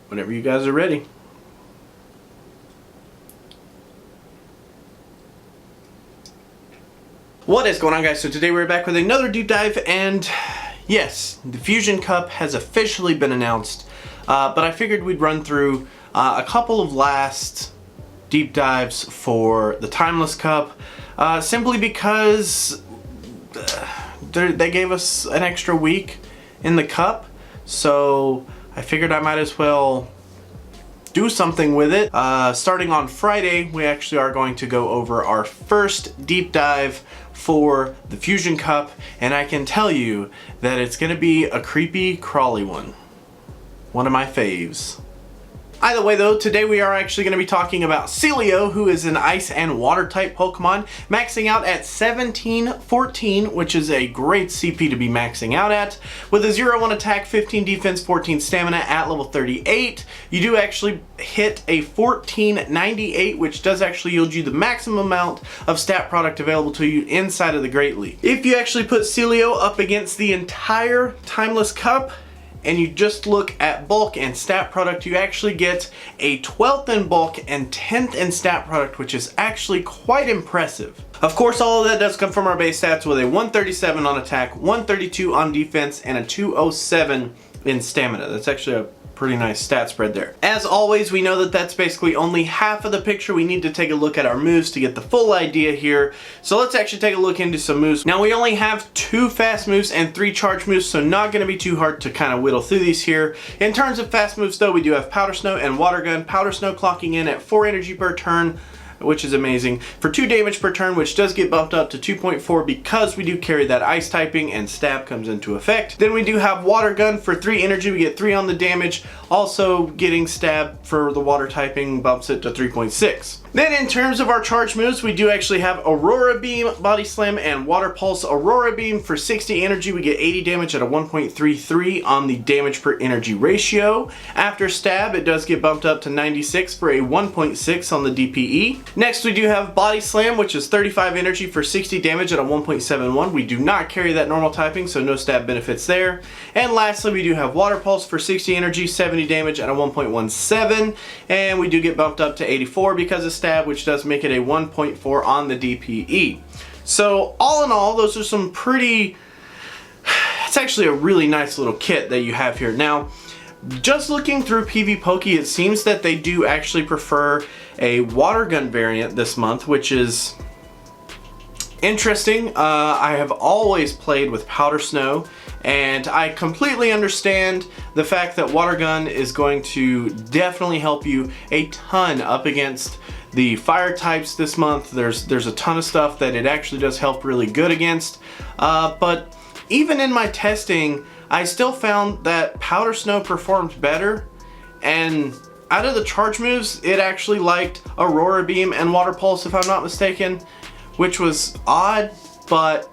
whenever you guys are ready. What is going on, guys? So today we're back with another deep dive, and yes, the Fusion Cup has officially been announced, but I figured we'd run through a couple of last deep dives for the Timeless Cup, simply because they gave us an extra week in the cup, so I figured I might as well do something with it. Starting on Friday, we actually are going to go over our first deep dive for the Fusion Cup, and I can tell you that it's gonna be a creepy, crawly one. One of my faves. Either way though, today we are actually going to be talking about Sealeo, who is an ice and water type Pokemon, maxing out at 1714, which is a great CP to be maxing out at. With a 0-1 attack, 15 defense, 14 stamina at level 38. You do actually hit a 1498, which does actually yield you the maximum amount of stat product available to you inside of the Great League. If you actually put Sealeo up against the entire Timeless Cup, and you just look at bulk and stat product, you actually get a 12th in bulk and 10th in stat product, which is actually quite impressive. Of course, all of that does come from our base stats with a 137 on attack, 132 on defense, and a 207 in stamina. That's actually a pretty nice stat spread there. As always, we know that that's basically only half of the picture. We need to take a look at our moves to get the full idea here. So let's actually take a look into some moves. Now, we only have 2 fast moves and 3 charge moves, so not going to be too hard to kind of whittle through these here. In terms of fast moves though, we do have Powder Snow and Water Gun. Powder Snow clocking in at 4 energy per turn, which is amazing, for 2 damage per turn, which does get bumped up to 2.4 because we do carry that ice typing and stab comes into effect. Then we do have Water Gun for 3 energy, we get 3 on the damage, also getting stab for the water typing bumps it to 3.6. Then in terms of our charge moves, we do actually have Aurora Beam, Body Slam, and Water Pulse. Aurora Beam for 60 energy, we get 80 damage at a 1.33 on the damage per energy ratio. After stab, it does get bumped up to 96 for a 1.6 on the DPE. Next, we do have Body Slam, which is 35 energy for 60 damage at a 1.71. We do not carry that normal typing, so no stab benefits there. And lastly, we do have Water Pulse for 60 energy, 70 damage at a 1.17, and we do get bumped up to 84 because of stab, which does make it a 1.4 on the DPE. So all in all, those are some pretty, it's actually a really nice little kit that you have here. Now, just looking through PV Poke, it seems that they do actually prefer a Water Gun variant this month, which is interesting. I have always played with Powder Snow, and I completely understand the fact that Water Gun is going to definitely help you a ton up against the fire types this month. There's a ton of stuff that it actually does help really good against, but even in my testing, I still found that Powder Snow performed better, and out of the charge moves, it actually liked Aurora Beam and Water Pulse, if I'm not mistaken, which was odd, but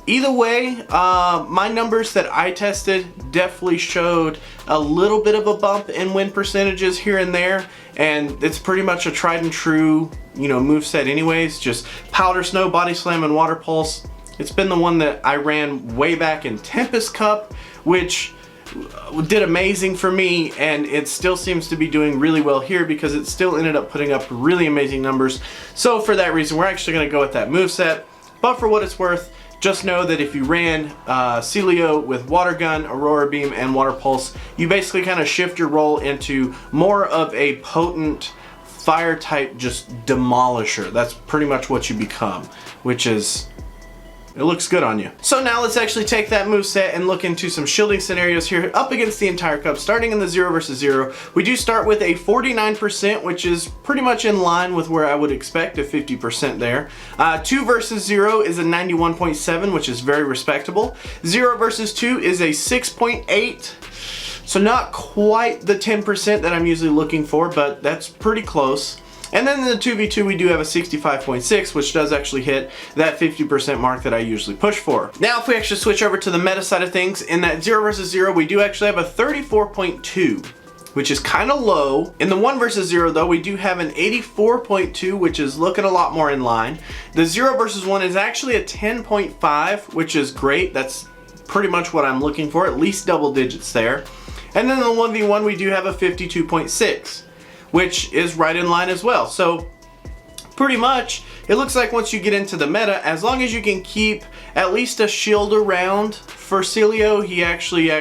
either way, my numbers that I tested definitely showed a little bit of a bump in win percentages here and there, and it's pretty much a tried and true, moveset anyways. Just Powder Snow, Body Slam, and Water Pulse. It's been the one that I ran way back in Tempest Cup, which did amazing for me, and it still seems to be doing really well here because it still ended up putting up really amazing numbers. So for that reason, we're actually going to go with that moveset. But for what it's worth, just know that if you ran Sealeo with Water Gun, Aurora Beam, and Water Pulse, you basically kind of shift your role into more of a potent fire type just demolisher. That's pretty much what you become, which is, it looks good on you. So now let's actually take that moveset and look into some shielding scenarios here up against the entire cup. Starting in the 0 versus 0, we do start with a 49%, which is pretty much in line with where I would expect a 50% there. 2 versus 0 is a 91.7, which is very respectable. 0 versus 2 is a 6.8. So not quite the 10% that I'm usually looking for, but that's pretty close. And then in the 2v2, we do have a 65.6, which does actually hit that 50% mark that I usually push for. Now, if we actually switch over to the meta side of things, in that 0 versus 0, we do actually have a 34.2, which is kind of low. In the 1 versus 0, though, we do have an 84.2, which is looking a lot more in line. The 0 versus 1 is actually a 10.5, which is great. That's pretty much what I'm looking for, at least double digits there. And then the 1v1 we do have a 52.6, which is right in line as well. So pretty much, it looks like once you get into the meta, as long as you can keep at least a shield around for Sealeo, he actually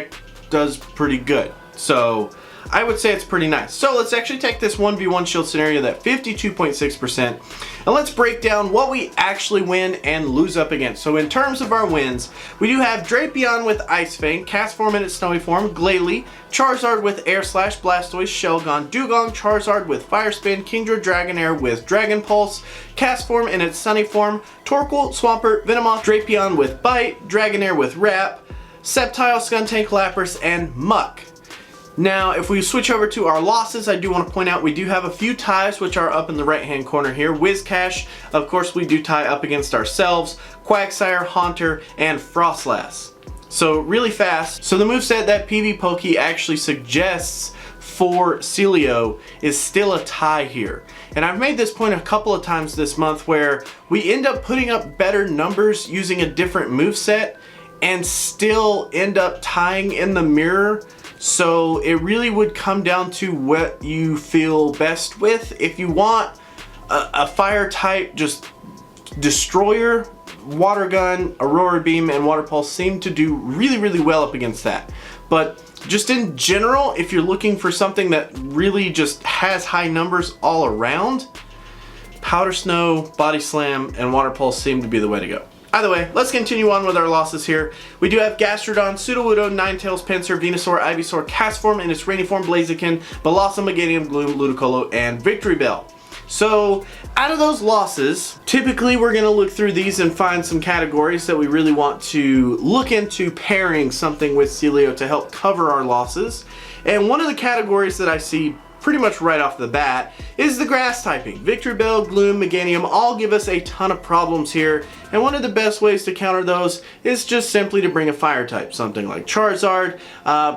does pretty good. So I would say it's pretty nice. So let's actually take this 1v1 shield scenario, that 52.6%, and let's break down what we actually win and lose up against. So in terms of our wins, we do have Drapion with Ice Fang, Castform in its snowy form, Glalie, Charizard with Air Slash, Blastoise, Shelgon, Dugong, Charizard with Fire Spin, Kingdra, Dragonair with Dragon Pulse, Castform in its sunny form, Torkoal, Swampert, Venomoth, Drapion with Bite, Dragonair with Wrap, Sceptile, Skuntank, Lapras, and Muck. Now, if we switch over to our losses, I do want to point out we do have a few ties which are up in the right-hand corner here. Whiscash, of course, we do tie up against ourselves, Quagsire, Haunter, and Frostlass. So really fast. So the moveset that PV Poke actually suggests for Sealeo is still a tie here. And I've made this point a couple of times this month where we end up putting up better numbers using a different moveset and still end up tying in the mirror. So it really would come down to what you feel best with. If you want a fire type, just Destroyer, Water Gun, Aurora Beam, and Water Pulse seem to do really, really well up against that. But just in general, if you're looking for something that really just has high numbers all around, Powder Snow, Body Slam, and Water Pulse seem to be the way to go. Either way, let's continue on with our losses here. We do have Gastrodon, Sudowoodo, Ninetales, Pinsir, Venusaur, Ivysaur, Castform in its rainy form, Blaziken, Bellossom, Meganium, Gloom, Ludicolo, and Victory Bell. So out of those losses, typically we're going to look through these and find some categories that we really want to look into pairing something with Sealeo to help cover our losses. And one of the categories that I see pretty much right off the bat is the grass typing. Victory Bell, Gloom, Meganium all give us a ton of problems here, and one of the best ways to counter those is just simply to bring a fire type, something like Charizard,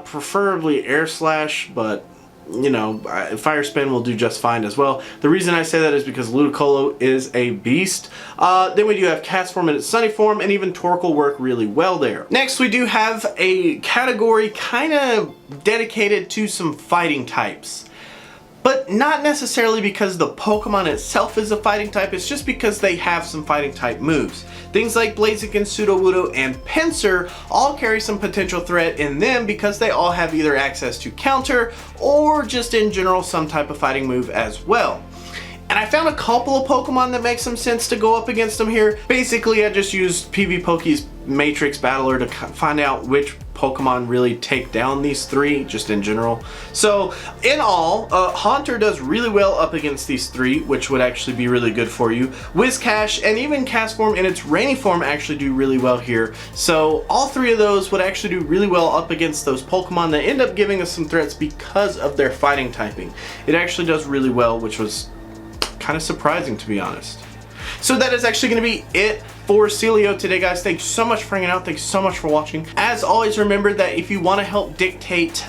preferably Air Slash, but you know, Fire Spin will do just fine as well. The reason I say that is because Ludicolo is a beast. Then we do have Castform in its sunny form, and even Torkoal work really well there. Next, we do have a category kind of dedicated to some fighting types. But not necessarily because the Pokemon itself is a fighting type, it's just because they have some fighting type moves. Things like Blaziken, Sudowoodo, and Pinsir all carry some potential threat in them because they all have either access to counter or just in general some type of fighting move as well. And I found a couple of Pokemon that make some sense to go up against them here. Basically, I just used PV Poke's Matrix Battler to find out which Pokemon really take down these three, just in general. So, in all, Haunter does really well up against these three, which would actually be really good for you. Whiscash and even Castform in its rainy form actually do really well here. So, all three of those would actually do really well up against those Pokemon that end up giving us some threats because of their fighting typing. It actually does really well, which was kind of surprising, to be honest. So that is actually going to be it for Sealeo today, guys. Thanks so much for hanging out. Thanks so much for watching. As always, remember that if you want to help dictate,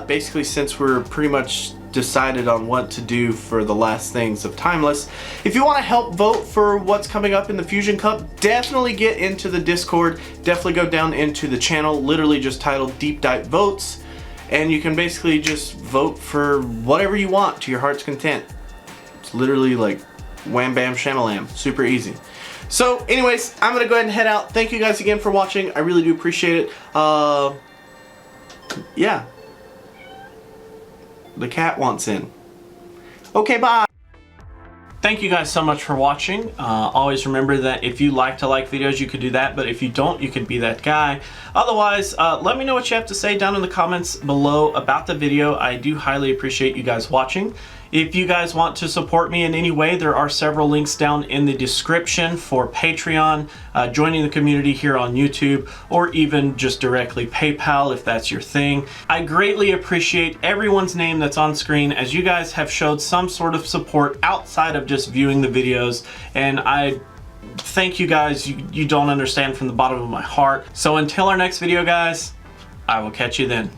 basically since we're pretty much decided on what to do for the last things of Timeless, if you want to help vote for what's coming up in the Fusion Cup, definitely get into the Discord. Definitely go down into the channel, literally just titled Deep Dive Votes, and you can basically just vote for whatever you want to your heart's content. It's literally like wham bam shamalam, super easy. So anyways, I'm gonna go ahead and head out. Thank you guys again for watching. I really do appreciate it. Yeah, the cat wants in. Okay, bye. Thank you guys so much for watching. Always remember that if you like to like videos, you could do that, but if you don't, you could be that guy. Otherwise, let me know what you have to say down in the comments below about the video. I do highly appreciate you guys watching. If you guys want to support me in any way, there are several links down in the description for Patreon, joining the community here on YouTube, or even just directly PayPal if that's your thing. I greatly appreciate everyone's name that's on screen, as you guys have showed some sort of support outside of just viewing the videos, and I thank you guys. You don't understand from the bottom of my heart. So until our next video, guys, I will catch you then.